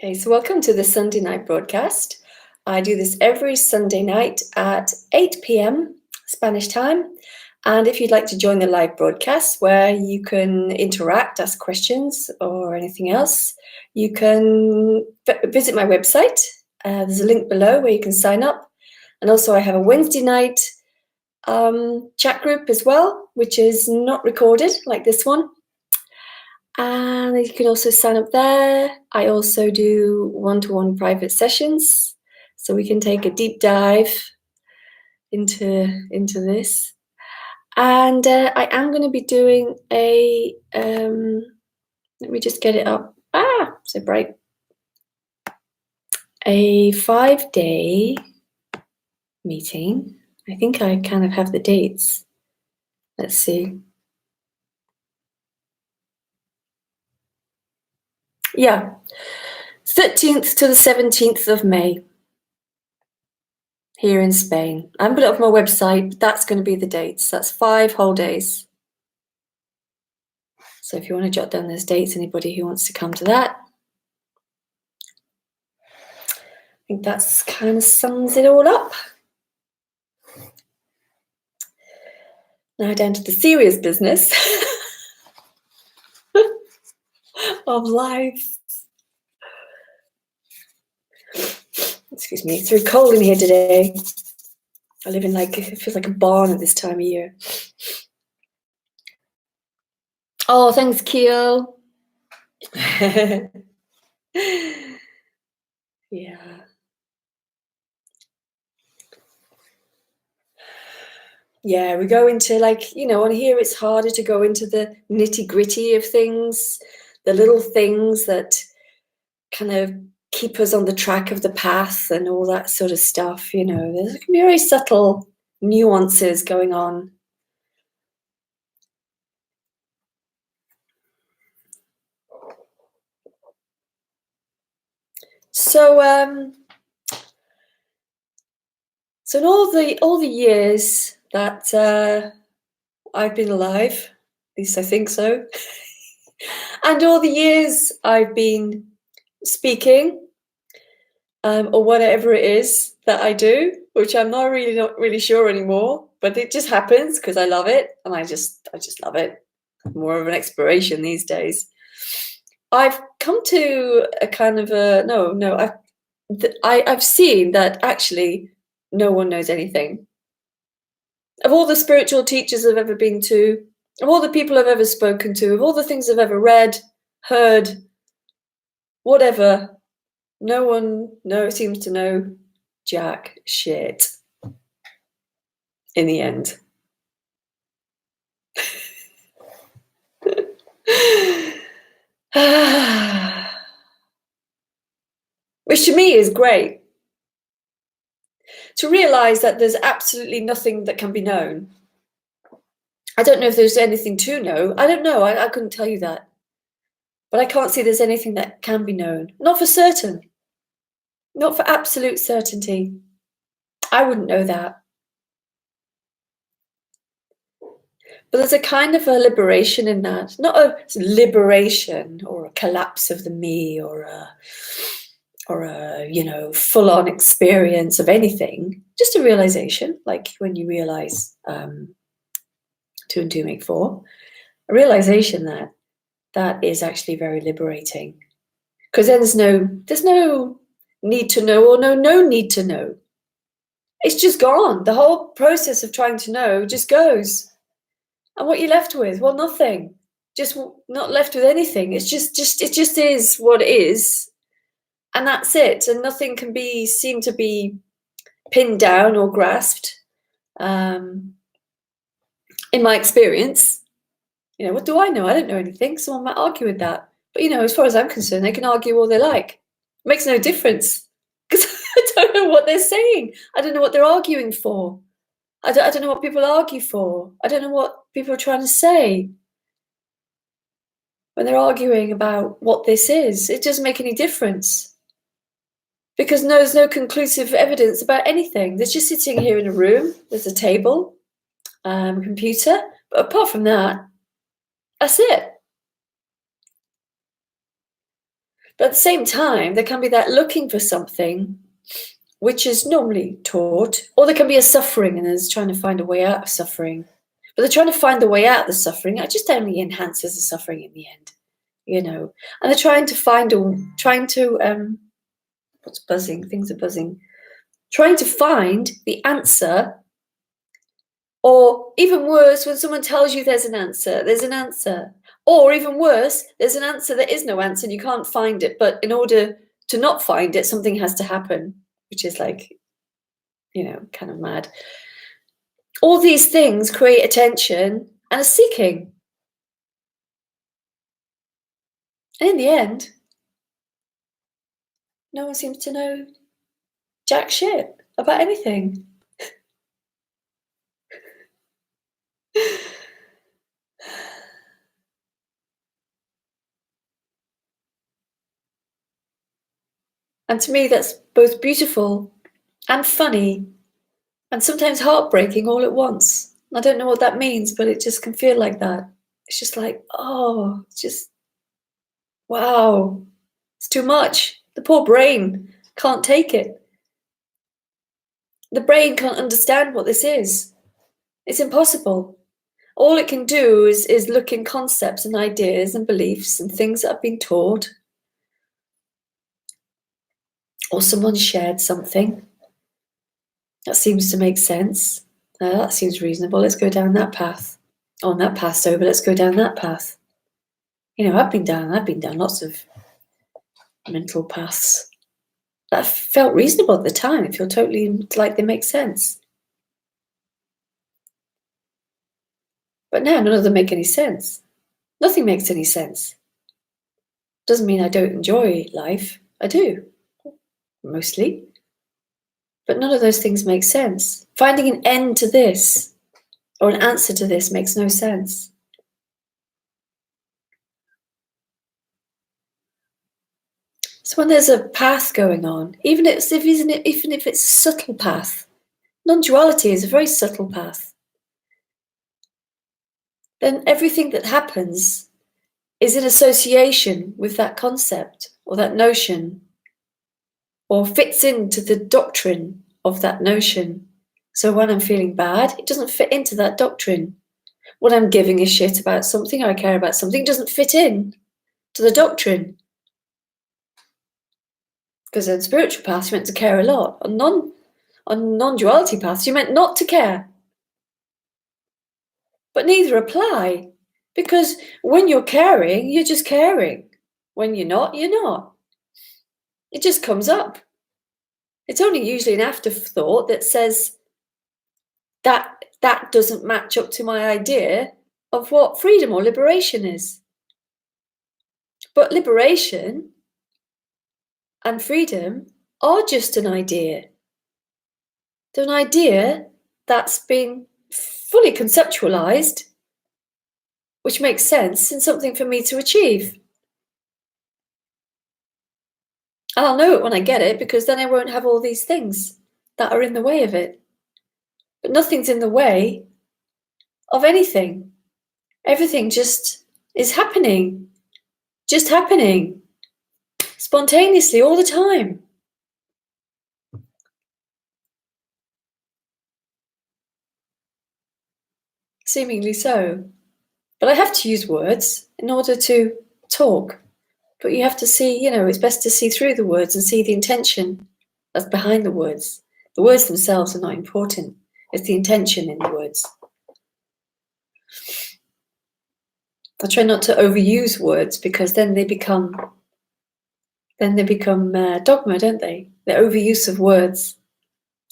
Okay, so welcome to the Sunday night broadcast. I do this every Sunday night at 8 p.m. Spanish time. And if you'd like to join the live broadcast where you can interact, ask questions or anything else, you can visit my website. There's a link below where you can sign up. And also I have a Wednesday night chat group as well, which is not recorded like this one. And you can also sign up there. I also do one-to-one private sessions, so we can take a deep dive into this. And I am going to be doing a, let me just get it up. So bright. A 5-day meeting. I think I kind of have the dates. Let's see. Yeah, 13th to the 17th of May here in Spain. I haven't put it up on my website, but that's going to be the dates. That's 5 whole days. So if you want to jot down those dates, anybody who wants to come to that. I think that's kind of sums it all up. Now down to the serious business of life. Excuse me, it's very cold in here today. I live in it feels like a barn at this time of year. Oh, thanks, Keel. Yeah. Yeah, we go into on here it's harder to go into the nitty-gritty of things, the little things that kind of keep us on the track of the path and all that sort of stuff, There's can be very subtle nuances going on. So in all the years that I've been alive, at least I think so, and all the years I've been speaking, or whatever it is that I do, which I'm not really sure anymore, but it just happens because I love it, and I just love it. More of an exploration these days. I've come to a kind of I've seen that actually no one knows anything. Of all the spiritual teachers I've ever been to, of all the people I've ever spoken to, of all the things I've ever read, heard, whatever, no one seems to know jack shit in the end. Which to me is great. To realize that there's absolutely nothing that can be known. I don't know if there's anything to know. I don't know. I couldn't tell you that. But I can't see there's anything that can be known. Not for certain. Not for absolute certainty. I wouldn't know that. But there's a kind of a liberation in that. Not a liberation or a collapse of the me or a full-on experience of anything. Just a realization, like when you realize 2 and 2 make 4. A realization that is actually very liberating. Because then there's no need to know or no need to know. It's just gone. The whole process of trying to know just goes. And what you're left with? Well, nothing. Just not left with anything. It just is what it is. And that's it. And nothing can seem to be pinned down or grasped. In my experience, what do I know? I don't know anything. Someone might argue with that. But, as far as I'm concerned, they can argue all they like. It makes no difference because I don't know what they're saying. I don't know what they're arguing for. I don't know what people argue for. I don't know what people are trying to say when they're arguing about what this is. It doesn't make any difference because there's no conclusive evidence about anything. There's just sitting here in a room. There's a table, computer. But apart from that, that's it. But at the same time, there can be that looking for something which is normally taught, or there can be a suffering and there's trying to find a way out of suffering. But they're trying to find the way out of the suffering. It just only enhances the suffering in the end, And they're trying to what's buzzing? Things are buzzing. Trying to find the answer, or even worse, when someone tells you there's an answer. Or even worse, there's an answer, there is no answer, and you can't find it. But in order to not find it, something has to happen, which is like, kind of mad. All these things create attention and a seeking. And in the end, no one seems to know jack shit about anything. And to me, that's both beautiful and funny and sometimes heartbreaking all at once. I don't know what that means, but it just can feel like that. It's just like, oh, it's just, wow, it's too much. The poor brain can't take it. The brain can't understand what this is. It's impossible. All it can do is look in concepts and ideas and beliefs and things that have been taught. Or someone shared something. That seems to make sense. That seems reasonable. Let's go down that path. On that path's over, let's go down that path. I've been down lots of mental paths. That felt reasonable at the time. It felt totally like they make sense. But now none of them make any sense. Nothing makes any sense. Doesn't mean I don't enjoy life. I do, mostly. But none of those things make sense. Finding an end to this, or an answer to this, makes no sense. So when there's a path going on, even if it's a subtle path, non-duality is a very subtle path, then everything that happens is in association with that concept or that notion, or fits into the doctrine of that notion. So when I'm feeling bad, it doesn't fit into that doctrine. When I'm giving a shit about something, or I care about something, it doesn't fit in to the doctrine. Because on spiritual paths, you're meant to care a lot. On non-duality paths, you're meant not to care. But neither apply. Because when you're caring, you're just caring. When you're not, you're not. It just comes up. It's only usually an afterthought that says that doesn't match up to my idea of what freedom or liberation is. But liberation and freedom are just an idea. They're an idea that's been fully conceptualized, which makes sense, and something for me to achieve. And I'll know it when I get it, because then I won't have all these things that are in the way of it. But nothing's in the way of anything. Everything just is happening. Just happening. Spontaneously all the time. Seemingly so. But I have to use words in order to talk. But you have to see, it's best to see through the words and see the intention that's behind the words. The words themselves are not important. It's the intention in the words. I try not to overuse words, because then they become dogma, don't they? The overuse of words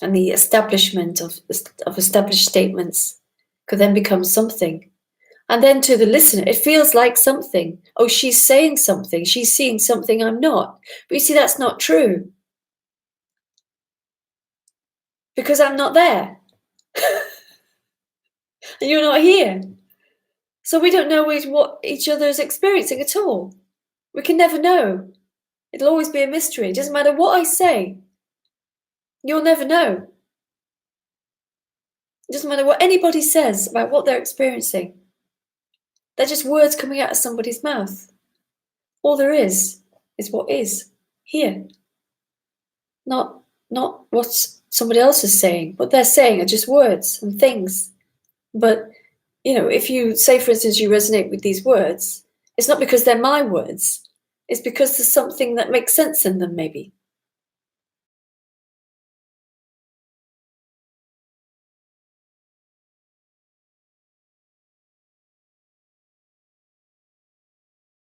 and the establishment of established statements could then become something. And then to the listener, it feels like something. Oh, she's saying something. She's seeing something I'm not. But you see, that's not true. Because I'm not there. And you're not here. So we don't know what each other is experiencing at all. We can never know. It'll always be a mystery. It doesn't matter what I say. You'll never know. It doesn't matter what anybody says about what they're experiencing. They're just words coming out of somebody's mouth. All there is. is what is here. Not what somebody else is saying. What they're saying are just words and things. But, if you say, for instance, you resonate with these words, it's not because they're my words. It's because there's something that makes sense in them, maybe.